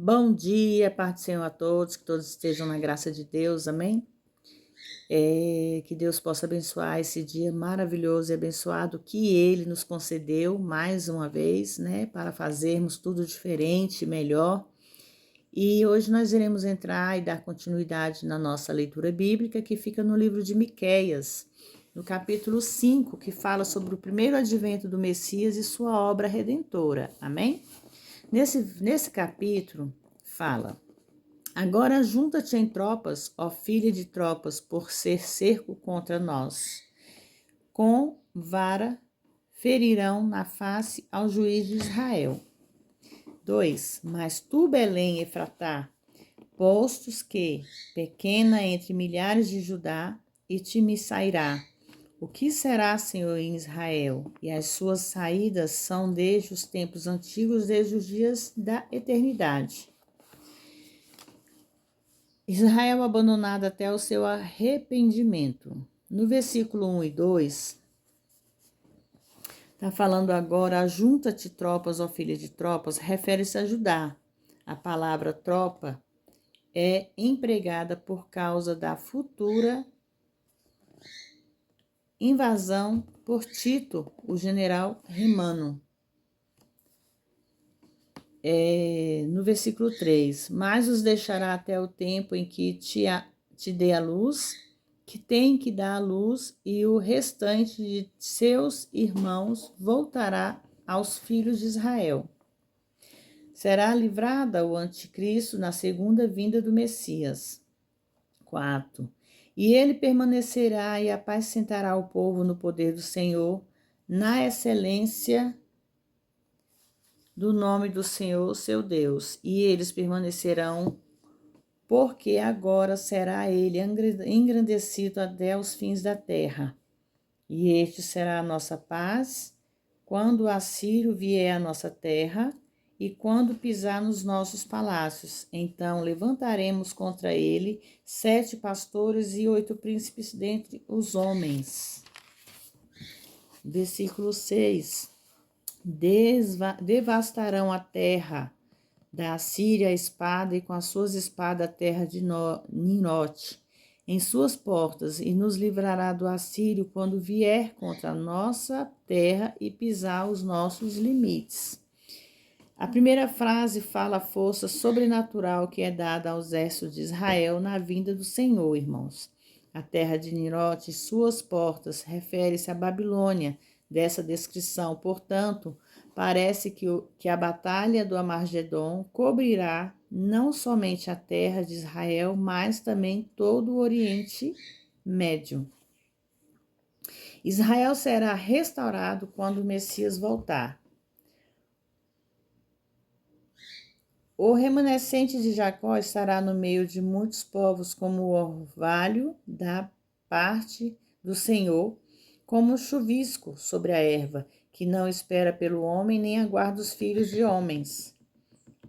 Bom dia, paz do Senhor a todos, que todos estejam na graça de Deus, amém? Que Deus possa abençoar esse dia maravilhoso e abençoado que Ele nos concedeu mais uma vez, né? Para fazermos tudo diferente, melhor. E hoje nós iremos entrar e dar continuidade na nossa leitura bíblica, que fica no livro de Miqueias, no capítulo 5, que fala sobre o primeiro advento do Messias e sua obra redentora, amém? Nesse capítulo, fala: Agora junta-te em tropas, ó filha de tropas, por ser cerco contra nós. Com vara ferirão na face ao juiz de Israel. 2. Mas tu, Belém, Efratá, postos que, pequena entre milhares de Judá, e te me sairá. O que será, Senhor, em Israel? E as suas saídas são desde os tempos antigos, desde os dias da eternidade. Israel abandonado até o seu arrependimento. No versículo 1 e 2, está falando agora, ajunta-te tropas, ó filha de tropas, refere-se a Judá. A palavra tropa é empregada por causa da futura invasão por Tito, o general romano. No versículo 3, mas os deixará até o tempo em que te dê a luz, que tem que dar a luz, e o restante de seus irmãos voltará aos filhos de Israel. Será livrada o anticristo na segunda vinda do Messias. 4. E ele permanecerá e apacentará o povo no poder do Senhor, na excelência do nome do Senhor, seu Deus, e eles permanecerão, porque agora será ele engrandecido até os fins da terra. E este será a nossa paz, quando o assírio vier à nossa terra, e quando pisar nos nossos palácios. Então levantaremos contra ele 7 pastores e 8 príncipes dentre os homens. Versículo 6. Devastarão a terra da Assíria a espada, e com as suas espadas a terra de Ninote em suas portas, e nos livrará do assírio quando vier contra a nossa terra e pisar os nossos limites. A primeira frase fala a força sobrenatural que é dada ao exército de Israel na vinda do Senhor, irmãos. A terra de Ninote e suas portas refere-se à Babilônia dessa descrição. Portanto, parece que a batalha do Armagedon cobrirá não somente a terra de Israel, mas também todo o Oriente Médio. Israel será restaurado quando o Messias voltar. O remanescente de Jacó estará no meio de muitos povos como o orvalho da parte do Senhor, como o chuvisco sobre a erva, que não espera pelo homem nem aguarda os filhos de homens.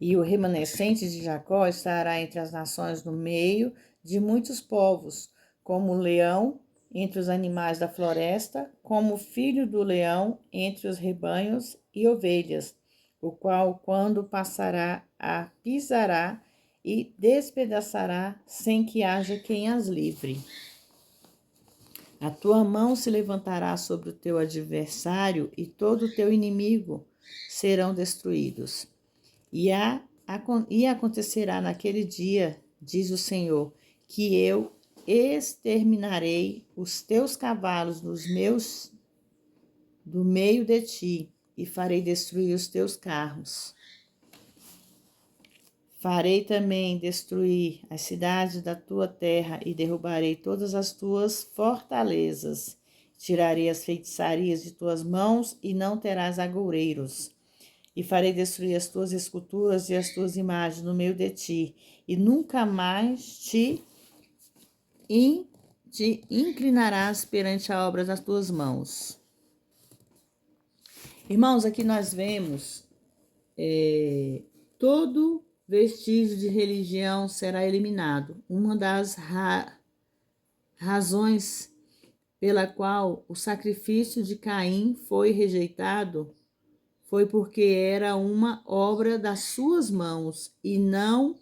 E o remanescente de Jacó estará entre as nações no meio de muitos povos, como o leão entre os animais da floresta, como o filho do leão entre os rebanhos e ovelhas, o qual, quando passará, a pisará e despedaçará, sem que haja quem as livre. A tua mão se levantará sobre o teu adversário, e todo o teu inimigo serão destruídos. E acontecerá naquele dia, diz o Senhor, que eu exterminarei os teus cavalos do meio de ti, e farei destruir os teus carros. Farei também destruir as cidades da tua terra, e derrubarei todas as tuas fortalezas. Tirarei as feitiçarias de tuas mãos, e não terás agoureiros. E farei destruir as tuas esculturas e as tuas imagens no meio de ti, e nunca mais te inclinarás perante a obra das tuas mãos. Irmãos, aqui nós vemos todo vestígio de religião será eliminado. Uma das razões pela qual o sacrifício de Caim foi rejeitado foi porque era uma obra das suas mãos e não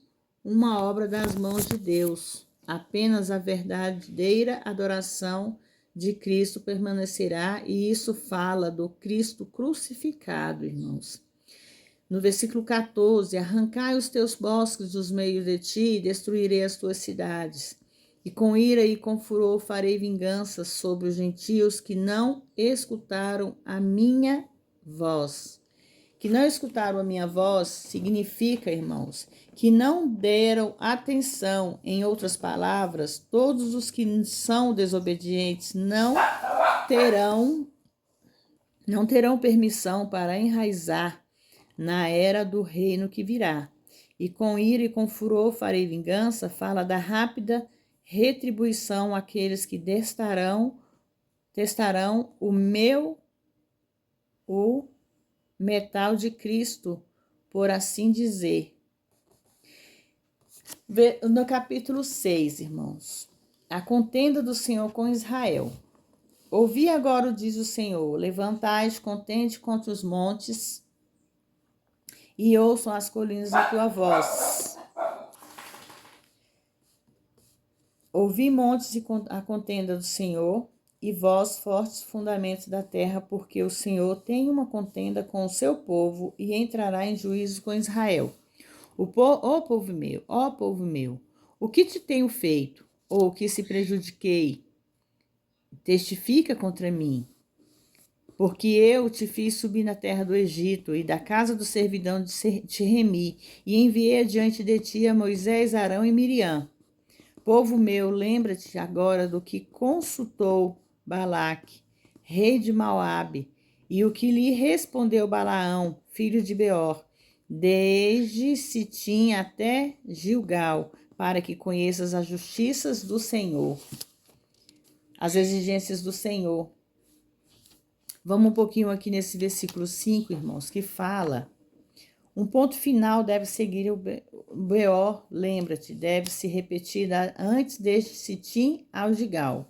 uma obra das mãos de Deus. Apenas a verdadeira adoração de Cristo permanecerá, e isso fala do Cristo crucificado, irmãos. No versículo 14, arrancai os teus bosques dos meios de ti e destruirei as tuas cidades. E com ira e com furor farei vingança sobre os gentios que não escutaram a minha voz. Que não escutaram a minha voz significa, irmãos, que não deram atenção. Em outras palavras, todos os que são desobedientes não terão permissão para enraizar na era do reino que virá. E com ira e com furor farei vingança, fala da rápida retribuição àqueles que testarão o metal de Cristo, por assim dizer. No capítulo 6, irmãos, a contenda do Senhor com Israel. Ouvi agora, diz o Senhor, levantai-te contente contra os montes e ouçam as colinas a tua voz. Ouvi montes e a contenda do Senhor, e vós, fortes fundamentos da terra, porque o Senhor tem uma contenda com o seu povo e entrará em juízo com Israel. Ó povo meu, o que te tenho feito, ou o que se prejudiquei? Testifica contra mim. Porque eu te fiz subir na terra do Egito, e da casa do servidão te remi, e enviei adiante de ti a Moisés, Arão e Miriam. Povo meu, lembra-te agora do que consultou Balaque, rei de Moabe, e o que lhe respondeu Balaão, filho de Beor, desde Sitim até Gilgal, para que conheças as justiças do Senhor, as exigências do Senhor. Vamos um pouquinho aqui nesse versículo 5, irmãos, que fala: um ponto final deve seguir o Beor, lembra-te, deve se repetir antes deste Sitim ao Gilgal.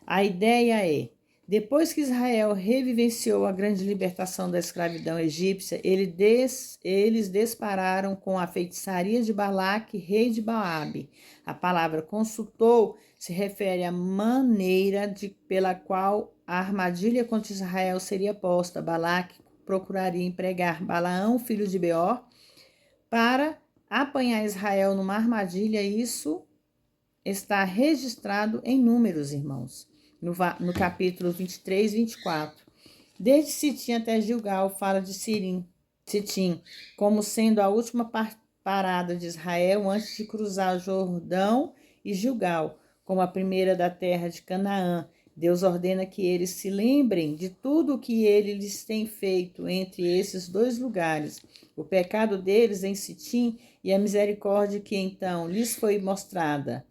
A ideia é: depois que Israel revivenciou a grande libertação da escravidão egípcia, eles despararam com a feitiçaria de Balaque, rei de Moabe. A palavra consultou se refere à maneira pela qual a armadilha contra Israel seria posta. Balaque procuraria empregar Balaão, filho de Beor, para apanhar Israel numa armadilha. Isso está registrado em Números, irmãos, no capítulo 23 e 24. Desde Sitim até Gilgal, fala de Sitim, como sendo a última parada de Israel antes de cruzar o Jordão, e Gilgal, como a primeira da terra de Canaã. Deus ordena que eles se lembrem de tudo o que ele lhes tem feito entre esses dois lugares, o pecado deles em Sitim e a misericórdia que então lhes foi mostrada,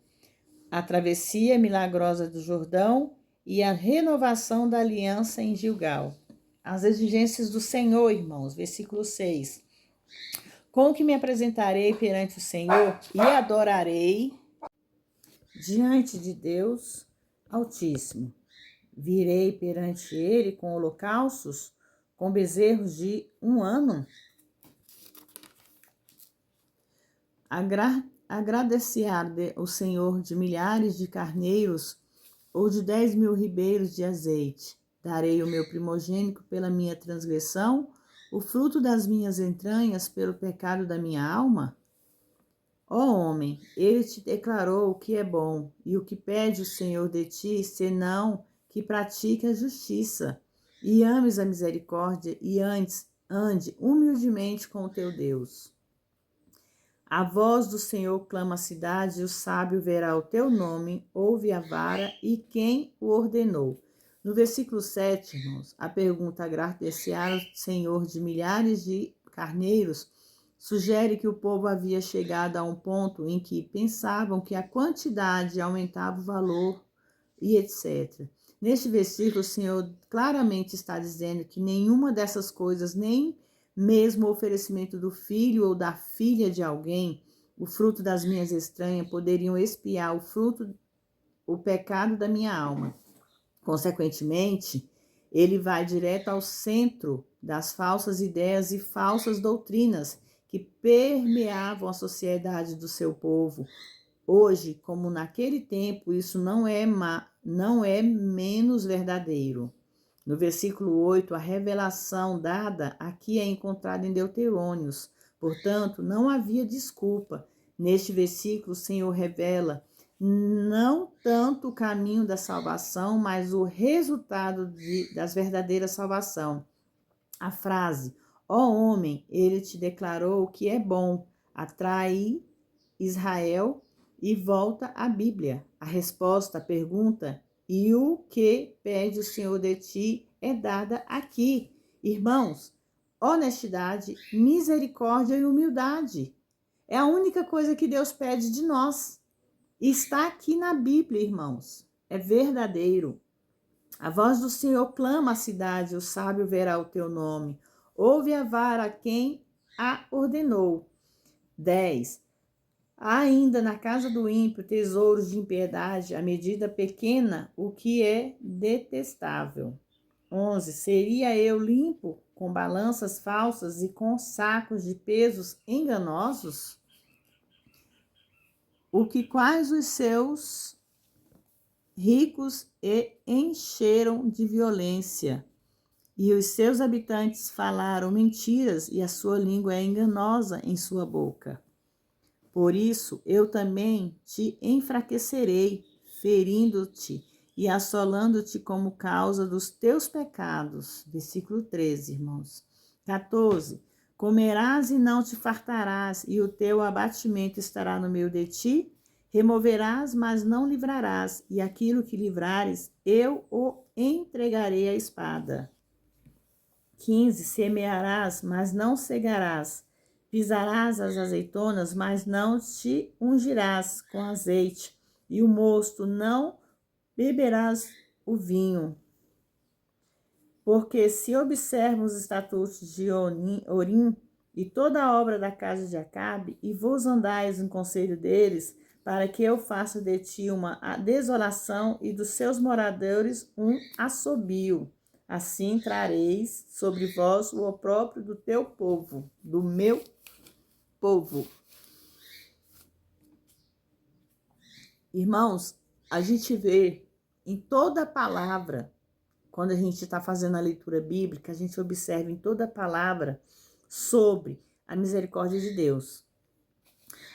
a travessia milagrosa do Jordão e a renovação da aliança em Gilgal. As exigências do Senhor, irmãos, versículo 6. Com que me apresentarei perante o Senhor e adorarei diante de Deus Altíssimo. Virei perante ele com holocaustos, com bezerros de 1 ano. Agradecer o Senhor de milhares de carneiros ou de 10.000 ribeiros de azeite. Darei o meu primogênito pela minha transgressão, o fruto das minhas entranhas pelo pecado da minha alma? Ó homem, ele te declarou o que é bom, e o que pede o Senhor de ti, senão que pratique a justiça, e ames a misericórdia, e antes ande humildemente com o teu Deus. A voz do Senhor clama a cidade, e o sábio verá o teu nome, ouve a vara e quem o ordenou. No versículo 7, irmãos, a pergunta: agradecer ao Senhor de milhares de carneiros, sugere que o povo havia chegado a um ponto em que pensavam que a quantidade aumentava o valor e etc. Neste versículo, o Senhor claramente está dizendo que nenhuma dessas coisas, nem mesmo o oferecimento do filho ou da filha de alguém, o fruto das minhas estranhas, poderiam expiar o pecado da minha alma. Consequentemente, Ele vai direto ao centro das falsas ideias e falsas doutrinas que permeavam a sociedade do seu povo. Hoje, como naquele tempo, isso não é menos verdadeiro. No versículo 8, a revelação dada aqui é encontrada em Deuterônios. Portanto, não havia desculpa. Neste versículo, o Senhor revela não tanto o caminho da salvação, mas o resultado das verdadeiras salvação. A frase, ó homem, ele te declarou o que é bom, atrai Israel e volta à Bíblia. A resposta à pergunta, e o que pede o Senhor de ti, é dada aqui. Irmãos, honestidade, misericórdia e humildade. É a única coisa que Deus pede de nós. Está aqui na Bíblia, irmãos. É verdadeiro. A voz do Senhor clama à cidade, o sábio verá o teu nome. Ouve a vara quem a ordenou. 10. Há ainda na casa do ímpio tesouros de impiedade, a medida pequena, o que é detestável. 11. Seria eu limpo com balanças falsas e com sacos de pesos enganosos? O que quais os seus ricos e encheram de violência, e os seus habitantes falaram mentiras, e a sua língua é enganosa em sua boca. Por isso, eu também te enfraquecerei, ferindo-te e assolando-te como causa dos teus pecados. Versículo 13, irmãos. 14. Comerás e não te fartarás, e o teu abatimento estará no meio de ti. Removerás, mas não livrarás, e aquilo que livrares, eu o entregarei à espada. 15. Semearás, mas não cegarás. Pisarás as azeitonas, mas não te ungirás com azeite, e o mosto não beberás o vinho. Porque se observam os estatutos de Orim e toda a obra da casa de Acabe, e vos andais em conselho deles, para que eu faça de ti uma desolação e dos seus moradores um assobio. Assim trareis sobre vós o opróbrio do teu povo, do meu povo. Irmãos, a gente vê em toda a palavra, quando a gente está fazendo a leitura bíblica, a gente observa em toda a palavra sobre a misericórdia de Deus.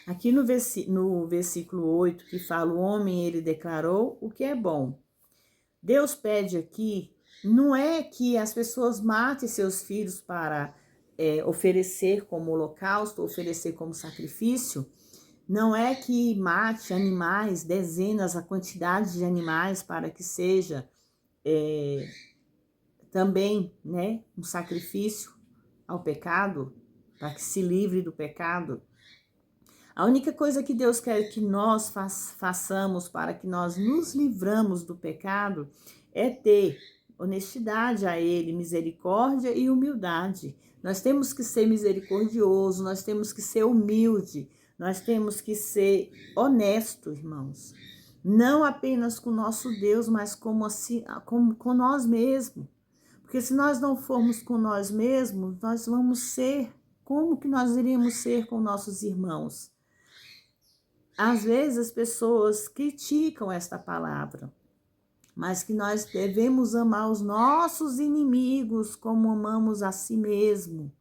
Aqui no versículo 8, que fala, o homem, ele declarou o que é bom. Deus pede aqui, não é que as pessoas matem seus filhos para oferecer como holocausto, oferecer como sacrifício. Não é que mate animais, dezenas, a quantidade de animais para que seja também, né, um sacrifício ao pecado, para que se livre do pecado. A única coisa que Deus quer que nós façamos para que nós nos livramos do pecado é ter honestidade a Ele, misericórdia e humildade. Nós temos que ser misericordioso, nós temos que ser humilde, nós temos que ser honesto, irmãos. Não apenas com o nosso Deus, mas como com nós mesmos. Porque se nós não formos com nós mesmos, nós vamos ser, como que nós iríamos ser com nossos irmãos? Às vezes as pessoas criticam esta palavra, mas que nós devemos amar os nossos inimigos como amamos a si mesmo.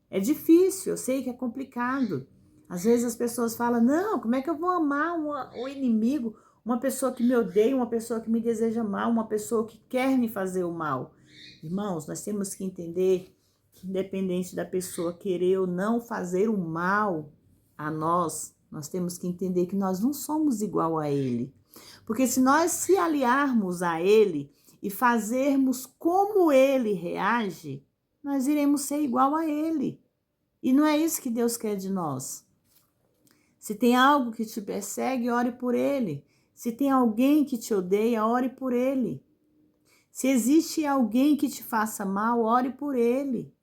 É difícil, eu sei que é complicado. Às vezes as pessoas falam, não, como é que eu vou amar um inimigo, uma pessoa que me odeia, uma pessoa que me deseja mal, uma pessoa que quer me fazer o mal? Irmãos, nós temos que entender que independente da pessoa querer ou não fazer o mal a nós temos que entender que nós não somos igual a ele. Porque se nós se aliarmos a ele e fazermos como ele reage, nós iremos ser igual a ele. E não é isso que Deus quer de nós. Se tem algo que te persegue, ore por ele. Se tem alguém que te odeia, ore por ele. Se existe alguém que te faça mal, ore por ele.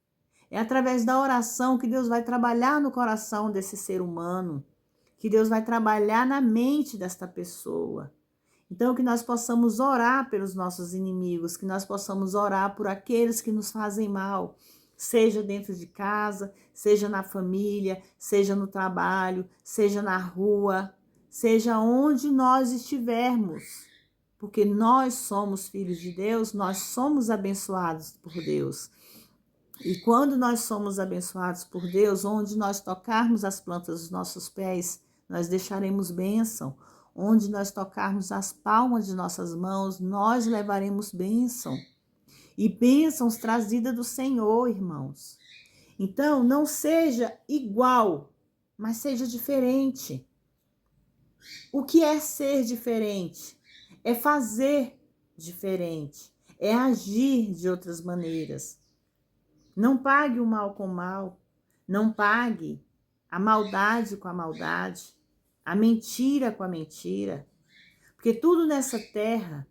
É através da oração que Deus vai trabalhar no coração desse ser humano, que Deus vai trabalhar na mente desta pessoa. Então, que nós possamos orar pelos nossos inimigos, que nós possamos orar por aqueles que nos fazem mal, seja dentro de casa, seja na família, seja no trabalho, seja na rua, seja onde nós estivermos. Porque nós somos filhos de Deus, nós somos abençoados por Deus. E quando nós somos abençoados por Deus, onde nós tocarmos as plantas dos nossos pés, nós deixaremos bênção. Onde nós tocarmos as palmas de nossas mãos, nós levaremos bênção. E bênçãos trazidas do Senhor, irmãos. Então, não seja igual, mas seja diferente. O que é ser diferente? É fazer diferente. É agir de outras maneiras. Não pague o mal com o mal. Não pague a maldade com a maldade. A mentira com a mentira. Porque tudo nessa terra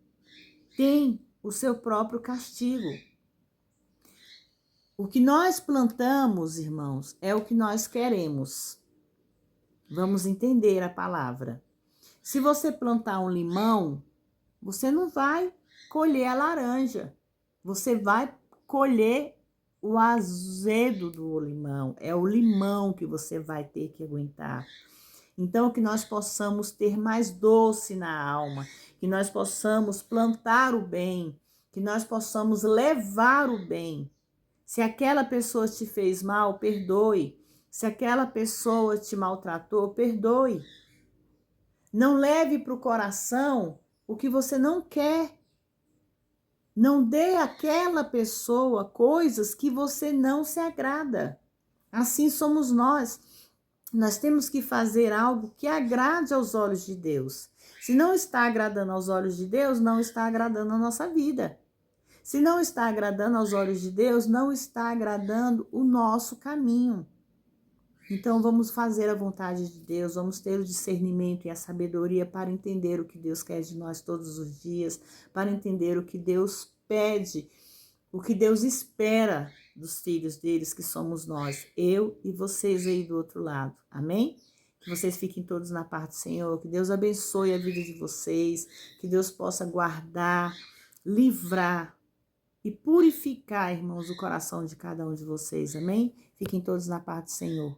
tem o seu próprio castigo. O que nós plantamos, irmãos, é o que nós queremos. Vamos entender a palavra. Se você plantar um limão, você não vai colher a laranja. Você vai colher o azedo do limão. É o limão que você vai ter que aguentar. Então, que nós possamos ter mais doce na alma, que nós possamos plantar o bem, que nós possamos levar o bem. Se aquela pessoa te fez mal, perdoe. Se aquela pessoa te maltratou, perdoe. Não leve para o coração o que você não quer. Não dê àquela pessoa coisas que você não se agrada. Assim somos nós. Nós temos que fazer algo que agrade aos olhos de Deus. Se não está agradando aos olhos de Deus, não está agradando a nossa vida. Se não está agradando aos olhos de Deus, não está agradando o nosso caminho. Então vamos fazer a vontade de Deus, vamos ter o discernimento e a sabedoria para entender o que Deus quer de nós todos os dias, para entender o que Deus pede, o que Deus espera dos filhos deles, que somos nós, eu e vocês aí do outro lado. Amém? Que vocês fiquem todos na paz do Senhor, que Deus abençoe a vida de vocês, que Deus possa guardar, livrar e purificar, irmãos, o coração de cada um de vocês. Amém? Fiquem todos na paz do Senhor.